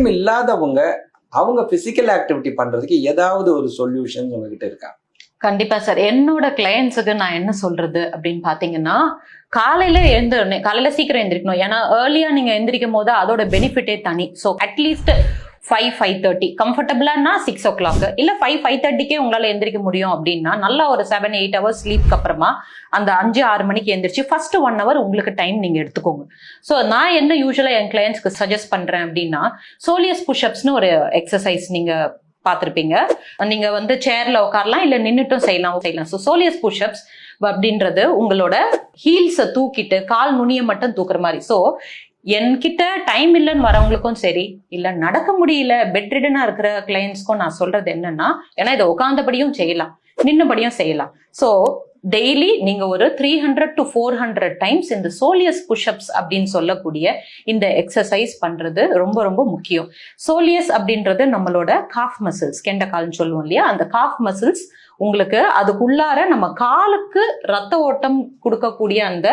Time இல்லாதவங்க அவங்க physical activity பண்றதுக்கு ஏதாவது ஒரு சொல்யூஷன் உங்ககிட்ட இருக்கா? கண்டிப்பா சார். என்னோட கிளையன்ஸுக்கு நான் என்ன சொல்றது அப்படின்னு பாத்தீங்கன்னா, காலையில சீக்கிரம் எந்திரிக்கணும். ஏன்னா ஏர்லியா நீங்க எந்திரிக்கும் போது அதோட பெனிஃபிட்டே தனி. ஸோ அட்லீஸ்ட் 5:30 கம்ஃபர்டபுளானா 6 o'clock இல்ல 5:30 உங்களால எந்திரிக்க முடியும் அப்படின்னா நல்லா ஒரு 7-8 hours ஸ்லீப்க்கு அப்புறமா அந்த 5-6 மணிக்கு எந்திரிச்சு ஃபர்ஸ்ட் 1 hour உங்களுக்கு டைம் நீங்க எடுத்துக்கோங்க. ஸோ நான் என்ன யூஸ்வலா என் கிளையன்ஸ்க்கு சஜஸ்ட் பண்றேன் அப்படின்னா, சோலியஸ் புஷ்அப்ஸ்னு ஒரு எக்ஸசைஸ் நீங்க பார்த்திருப்பீங்க. நீங்க வந்து சேர்ல உட்காரலாம் இல்ல நின்னுட்டும் செய்யலாம். ஸோ சோலியஸ் புஷ்அப்ஸ் அப்படின்றது உங்களோட ஹீல்ஸை தூக்கிட்டு கால் நுனியை மட்டும் தூக்குற மாதிரி. ஸோ என்கிட்ட டைம் இல்லைன்னு வரவங்களுக்கும் சரி, இல்ல நடக்க முடியல பெட் ரிடனா இருக்கிற கிளையன்ஸ்க்கும் நான் சொல்றது என்னன்னா, ஏன்னா இதை உட்கார்ந்தபடியும் செய்யலாம், நின்னபடியும் செய்யலாம். ஸோ டெய்லி நீங்க ஒரு 300 to 400 டைம்ஸ் இந்த சோலியஸ் புஷ்அப்ஸ் அப்படின்னு சொல்லக்கூடிய இந்த எக்ஸசைஸ் பண்றது ரொம்ப ரொம்ப முக்கியம். சோலியஸ் அப்படின்றது நம்மளோட காஃப் மசில்ஸ், கெண்டக்கால்னு சொல்லுவோம் இல்லையா, அந்த காஃப் மசில்ஸ் உங்களுக்கு அதுக்குள்ளார நம்ம காலுக்கு ரத்த ஓட்டம் கொடுக்கக்கூடிய அந்த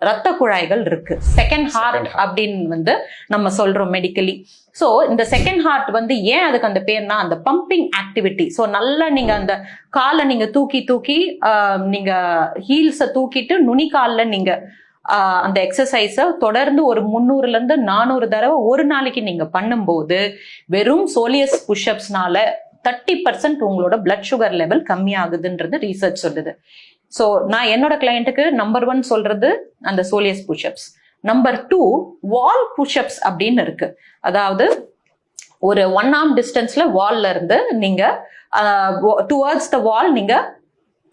ரத்த குழாய்கள் இருக்கு. செகண்ட் ஹார்ட் அப்படின்னு வந்து நம்ம சொல்றோம் மெடிக்கலி. ஸோ இந்த செகண்ட் ஹார்ட் வந்து ஏன் அதுக்கு அந்த பேர்னா, அந்த பம்பிங் ஆக்டிவிட்டி. ஸோ நல்லா நீங்க அந்த காலை நீங்க தூக்கி நீங்க ஹீல்ஸை தூக்கிட்டு நுனி காலில் நீங்க அந்த எக்ஸசைஸை தொடர்ந்து ஒரு 300-400 தடவை ஒரு நாளைக்கு நீங்க பண்ணும்போது வெறும் சோலியஸ் புஷ்அப்ஸ்னால 30% உங்களோட பிளட் சுகர் லெவல் கம்மியாகுதுன்றது ரீசர்ச் சொல்லுது. ஸோ நான் என்னோட கிளையண்ட்டுக்கு நம்பர் 1 சொல்றது அந்த சோலியஸ் புஷ்அப்ஸ். நம்பர் 2 வால் புஷ்அப்ஸ் அப்படின்னு இருக்கு. அதாவது ஒரு 1 arm டிஸ்டன்ஸ்ல வால்ல இருந்து நீங்க டுவர்ட்ஸ் த வால் நீங்க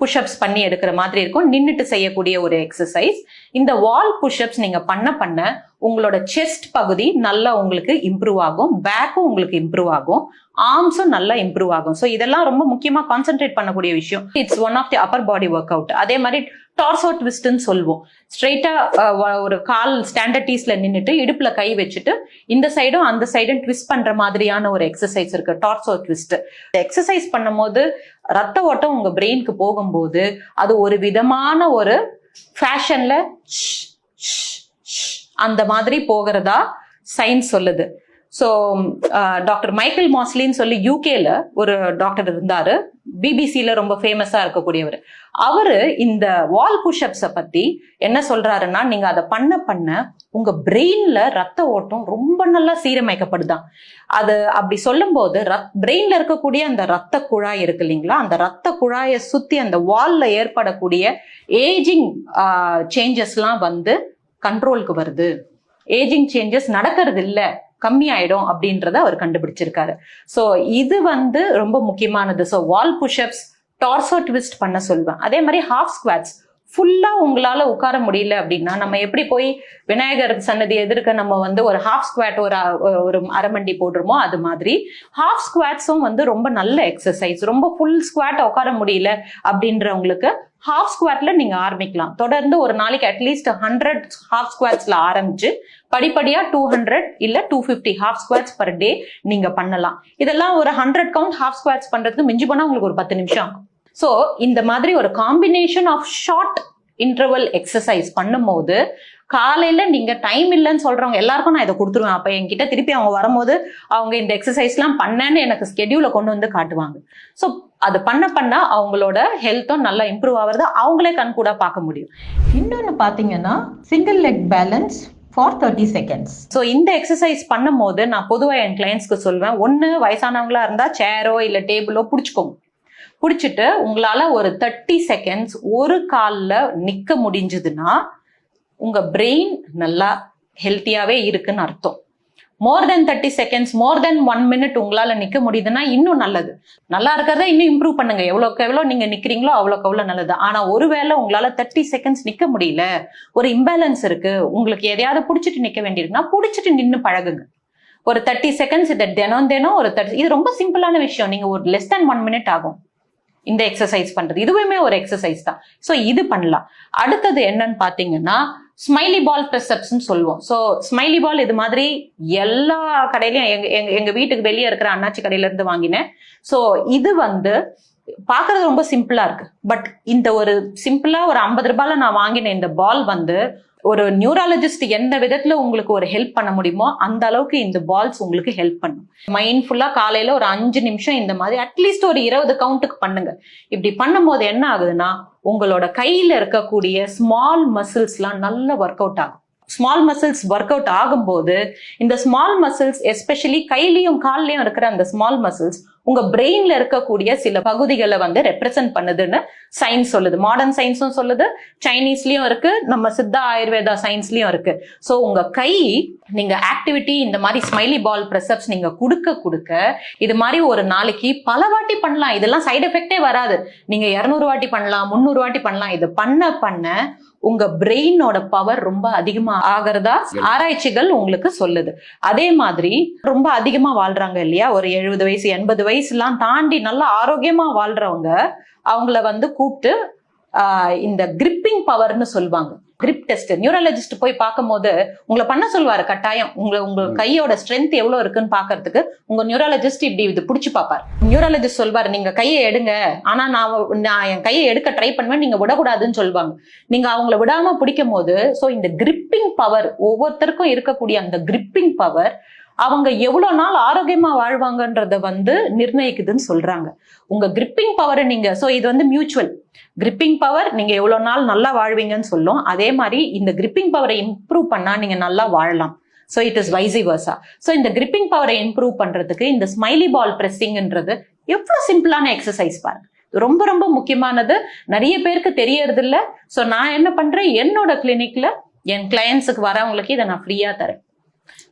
புஷ்அப்ஸ் பண்ணி எடுக்கிற மாதிரி இருக்கும். நின்றுட்டு செய்யக்கூடிய ஒரு எக்ஸசைஸ். இந்த வால் புஷ்அப்ஸ் நீங்க பண்ண உங்களோட செஸ்ட் பகுதி நல்லா உங்களுக்கு இம்ப்ரூவ் ஆகும், பேக்கும் உங்களுக்கு இம்ப்ரூவ் ஆகும், ஆர்ம்ஸும் நல்லா இம்ப்ரூவ் ஆகும். ஸோ இதெல்லாம் ரொம்ப முக்கியமா கான்சென்ட்ரேட் பண்ணக்கூடிய விஷயம். It's one of the upper body workout. அதே மாதிரி டார்சோ ட்விஸ்ட்னு சொல்லுவோம். ஸ்ட்ரெயிட்டா ஒரு கால் ஸ்டாண்டர்டீஸ்ல நின்றுட்டு இடுப்புல கை வச்சுட்டு இந்த சைடும் அந்த சைடும் ட்விஸ்ட் பண்ற மாதிரியான ஒரு எக்ஸசைஸ் இருக்கு, டார்சோ ட்விஸ்ட். எக்ஸசைஸ் பண்ணும் போது ரத்த ஓட்டம் உங்க பிரெயினுக்கு போகும்போது அது ஒரு விதமான ஒரு ஃபேஷன்ல அந்த மாதிரி போகிறதா சயின்ஸ் சொல்லுது. ஸோ டாக்டர் மைக்கேல் மாஸ்லின்னு சொல்லி யூகேல ஒரு டாக்டர் இருந்தாரு, பிபிசியில ரொம்ப ஃபேமஸா இருக்கக்கூடியவர். அவரு இந்த வால் புஷ்அப்ஸை பத்தி என்ன சொல்றாருன்னா, நீங்க அதை பண்ண உங்க பிரெயின்ல ரத்த ஓட்டம் ரொம்ப நல்லா சீரமைக்கப்படுதான். அது அப்படி சொல்லும் போது பிரெயின்ல இருக்கக்கூடிய அந்த ரத்த குழாய் இருக்கு இல்லைங்களா, அந்த ரத்த குழாயை சுத்தி அந்த வால்ல ஏற்படக்கூடிய ஏஜிங் சேஞ்சஸ்லாம் வந்து கண்ட்ரோலுக்கு வருது. ஏஜிங் சேஞ்சஸ் நடக்கிறது இல்லை, கம்மி ஆயிடும் அப்படின்றத அவர் கண்டுபிடிச்சிருக்காரு. ஸோ இது வந்து ரொம்ப முக்கியமானது. ஸோ வால் புஷ்அப்ஸ், டார்சோ ட்விஸ்ட் பண்ண சொல்வேன். அதே மாதிரி ஹாஃப் ஸ்குவாட்ஸ். ஃபுல்லா உங்களால உட்கார முடியல அப்படின்னா நம்ம எப்படி போய் விநாயகர் சன்னதி எதிர்க்க நம்ம வந்து ஒரு ஹாஃப் ஸ்குவாட் ஒரு அரைமண்டி போடுறோமோ அது மாதிரி ஹாஃப் ஸ்குவாட்ஸும் வந்து ரொம்ப நல்ல எக்ஸசைஸ். ரொம்ப ஃபுல் ஸ்குவாட் உட்கார முடியல அப்படின்றவங்களுக்கு ஹாஃப் ஸ்குவாட்ல நீங்க ஆரம்பிக்கலாம். தொடர்ந்து ஒரு நாளைக்கு அட்லீஸ்ட் 100 ஹாஃப் ஸ்குவாட்ஸ்ல ஆரம்பிச்சு படிப்படியா 200 இல்ல 250 ஹாஃப் ஸ்குவாட்ஸ் பர் டே நீங்க பண்ணலாம். இதெல்லாம் ஒரு 100 கவுண்ட் ஹாஃப் ஸ்குவாட்ஸ் பண்றதுக்கு மிஞ்சி போனா உங்களுக்கு ஒரு 10 நிமிஷம் ஆகும். ஸோ இந்த மாதிரி ஒரு combination of short interval exercise பண்ணும்போது காலையில நீங்க டைம் இல்லைன்னு சொல்றவங்க எல்லாருக்கும் நான் இதை கொடுத்துருவேன். அப்ப என்கிட்ட திருப்பி அவங்க வரும்போது அவங்க இந்த எக்ஸசைஸ் எல்லாம் பண்ணேன்னு எனக்கு ஸ்கெடியூல கொண்டு வந்து காட்டுவாங்க. ஸோ அது பண்ண அவங்களோட ஹெல்த்தும் நல்லா இம்ப்ரூவ் ஆகுறது அவங்களே கண்கூடா பார்க்க முடியும். இன்னொன்னு பாத்தீங்கன்னா single leg balance for 30 seconds. So இந்த எக்ஸசைஸ் பண்ணும் போது நான் பொதுவாக என் கிளைண்ட்ஸ்க்கு சொல்வேன், ஒன்று வயசானவங்களா இருந்தா சேரோ இல்லை டேபிளோ பிடிச்சிட்டு உங்களால ஒரு 30 seconds ஒரு காலில் நிக்க முடிஞ்சதுன்னா உங்க பிரெயின் நல்லா ஹெல்த்தியாவே இருக்குன்னு அர்த்தம். மோர் தென் 30 seconds, மோர் தென் 1 minute உங்களால நிக்க முடியுதுன்னா இன்னும் நல்லது. நல்லா இருக்கிறத இன்னும் இம்ப்ரூவ் பண்ணுங்க. எவ்வளோக்கு எவ்வளோ நீங்க நிக்கிறீங்களோ அவ்வளோக்கு எவ்வளோ நல்லது. ஆனா ஒருவேளை உங்களால 30 seconds நிக்க முடியல, ஒரு இம்பேலன்ஸ் இருக்கு, உங்களுக்கு எதையாவது பிடிச்சிட்டு நிக்க வேண்டியிருக்குன்னா பிடிச்சிட்டு நின்று பழகுங்க. ஒரு 30 seconds இதை தினம் ஒரு 30, இது ரொம்ப சிம்பிளான விஷயம். நீங்க ஒரு less than 1 minute ஆகும் இந்த எக்ஸசைஸ் பண்றது. இதுவுமே ஒரு எக்ஸசைஸ் தான். ஸோ இது பண்ணலாம். அடுத்தது என்னன்னு பாத்தீங்கன்னா ஸ்மைலி பால் ப்ரெஸ்அப்ஸ்ன்னு சொல்லுவோம். ஸோ ஸ்மைலி பால் இது மாதிரி எல்லா கடையிலையும் எங்க வீட்டுக்கு வெளியே இருக்கிற அண்ணாச்சி கடையில இருந்து வாங்கினேன். ஸோ இது வந்து பாக்குறது ரொம்ப சிம்பிளா இருக்கு. பட் இந்த ஒரு சிம்பிளா ஒரு 50 ரூபாயில நான் வாங்கின இந்த பால் வந்து ஒரு நியூராலஜிஸ்ட் எந்த விதத்துல உங்களுக்கு ஒரு ஹெல்ப் பண்ண முடியுமோ அந்த அளவுக்கு இந்த பால்ஸ் உங்களுக்கு ஹெல்ப் பண்ணும். மைண்ட்ஃபுல்லா காலையில ஒரு 5 நிமிஷம் இந்த மாதிரி அட்லீஸ்ட் ஒரு 20 கவுண்ட்டுக்கு பண்ணுங்க. இப்படி பண்ணும் போது என்ன ஆகுதுன்னா உங்களோட கையில இருக்கக்கூடிய ஸ்மால் மசில்ஸ்லாம் நல்லா ஒர்க் அவுட் ஆகும். ஸ்மால் மசில்ஸ் ஒர்க் அவுட் ஆகும்போது இந்த ஸ்மால் மசில்ஸ் எஸ்பெஷலி கையிலையும் கால்லயும் இருக்கிற அந்த ஸ்மால் மசில்ஸ் உங்க பிரெயின்ல இருக்கக்கூடிய சில பகுதிகளை வந்து ரெப்ரசென்ட் பண்ணுதுன்னு சயின்ஸ் சொல்லுது. மாடர்ன் சயின்ஸும் சொல்லுது, சைனீஸ்லயும் இருக்கு, நம்ம சித்தா ஆயுர்வேதா சயின்ஸ்லயும் இருக்கு. ஸோ உங்க கை நீங்க ஆக்டிவிட்டி இந்த மாதிரி ஸ்மைலி பால் பிரஸ்அப்ஸ் நீங்க கொடுக்க இது மாதிரி ஒரு நாளைக்கு பல வாட்டி பண்ணலாம். இதெல்லாம் சைடு எஃபெக்டே வராது. நீங்க 200 வாட்டி பண்ணலாம், 300 வாட்டி பண்ணலாம். இது பண்ண உங்க பிரெயினோட பவர் ரொம்ப அதிகமா ஆகிறதா ஆராய்ச்சிகள் உங்களுக்கு சொல்லுது. அதே மாதிரி ரொம்ப அதிகமா வாழ்றாங்க இல்லையா, ஒரு 70 வயசு 80 வயசுலாம் தாண்டி நல்லா ஆரோக்கியமா வாழ்றவங்க அவங்கள வந்து கூப்பிட்டு இந்த கிரிப்பிங் பவர்னு சொல்லுவாங்க. கிரிப் டெஸ்ட் நியூரலஜிஸ்ட் போய் பார்க்கும் போது உங்களை பண்ண சொல்வாரு கட்டாயம். உங்க கையோட ஸ்ட்ரென்த் எவ்வளவு இருக்குன்னு பாக்குறதுக்கு உங்க நியூரலஜிஸ்ட் இப்படி இது புடிச்சு பாப்பாரு. நியூரலஜிஸ்ட் சொல்வாரு நீங்க கையை எடுங்க, ஆனா நான் என் கையை எடுக்க ட்ரை பண்ணுவேன், நீங்க விடக்கூடாதுன்னு சொல்லுவாங்க. நீங்க அவங்கள விடாம பிடிக்கும் போது சோ இந்த கிரிப்பிங் பவர் ஒவ்வொருத்தருக்கும் இருக்கக்கூடிய அந்த கிரிப்பிங் பவர் அவங்க எவ்வளவு நாள் ஆரோக்கியமா வாழ்வாங்கன்றத வந்து நிர்ணயிக்குதுன்னு சொல்றாங்க. உங்க கிரிப்பிங் பவரை நீங்க சோ இது வந்து மியூச்சுவல் கிரிப்பிங் பவர், நீங்க எவ்வளவு நாள் நல்லா வாழ்வீங்கன்னு சொல்லும். அதே மாதிரி இந்த கிரிப்பிங் பவரை இம்ப்ரூவ் பண்ணா நீங்க நல்லா வாழலாம். So it is vice versa. So இந்த கிரிப்பிங் பவரை இம்ப்ரூவ் பண்றதுக்கு இந்த ஸ்மைலி பால் பிரஸ்ஸிங்ன்றது எவ்வளவு சிம்பிளான எக்ஸசைஸ் பாருங்க. ரொம்ப ரொம்ப முக்கியமானது, நிறைய பேருக்கு தெரியறது இல்ல. ஸோ நான் என்ன பண்றேன், என்னோட கிளினிக்ல என் கிளையன்ஸுக்கு வரவங்களுக்கு இதை நான் ஃப்ரீயா தரேன்.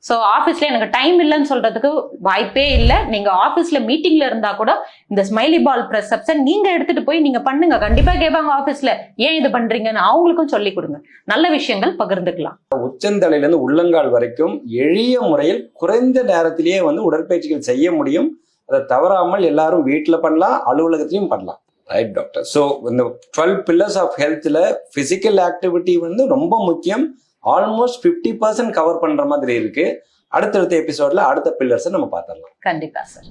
ஸோ ஆஃபீஸ்ல எனக்கு டைம் இல்லைன்னு சொல்றதுக்கு வாய்ப்பே இல்லை. நீங்க ஆஃபீஸ்ல மீட்டிங்ல இருந்தா கூட இந்த ஸ்மைலி பால் பிரஸ்அப்ஸை நீங்க எடுத்துட்டு போய் நீங்க பண்ணுங்க. கண்டிப்பா கேட்பாங்க ஆஃபீஸ்ல, ஏன் இது பண்றீங்கன்னு அவங்களுக்கும் சொல்லி கொடுங்க. நல்ல விஷயங்கள் பகிர்ந்துக்கலாம். உச்சந்தலையில இருந்து உள்ளங்கால் வரைக்கும் எளிய முறையில் குறைந்த நேரத்திலேயே வந்து உடற்பயிற்சிகள் செய்ய முடியும். அதை தவறாமல் எல்லாரும் வீட்டுல பண்ணலாம், அலுவலகத்திலையும் பண்ணலாம். Right doctor. ஸோ இந்த 12 pillars ஆஃப் ஹெல்த்ல பிசிக்கல் ஆக்டிவிட்டி வந்து ரொம்ப முக்கியம். ஆல்மோஸ்ட் 50% கவர் பண்ற மாதிரி இருக்கு. அடுத்தடுத்த எபிசோட்ல அடுத்த பில்லர்ஸை நம்ம பார்த்துடலாம். கண்டிப்பா சார்.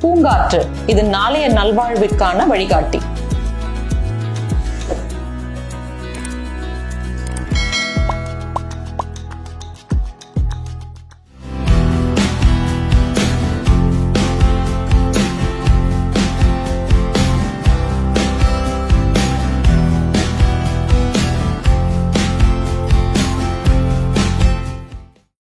பூங்காற்று இது நாளைய நல்வாழ்விற்கான வழிகாட்டி.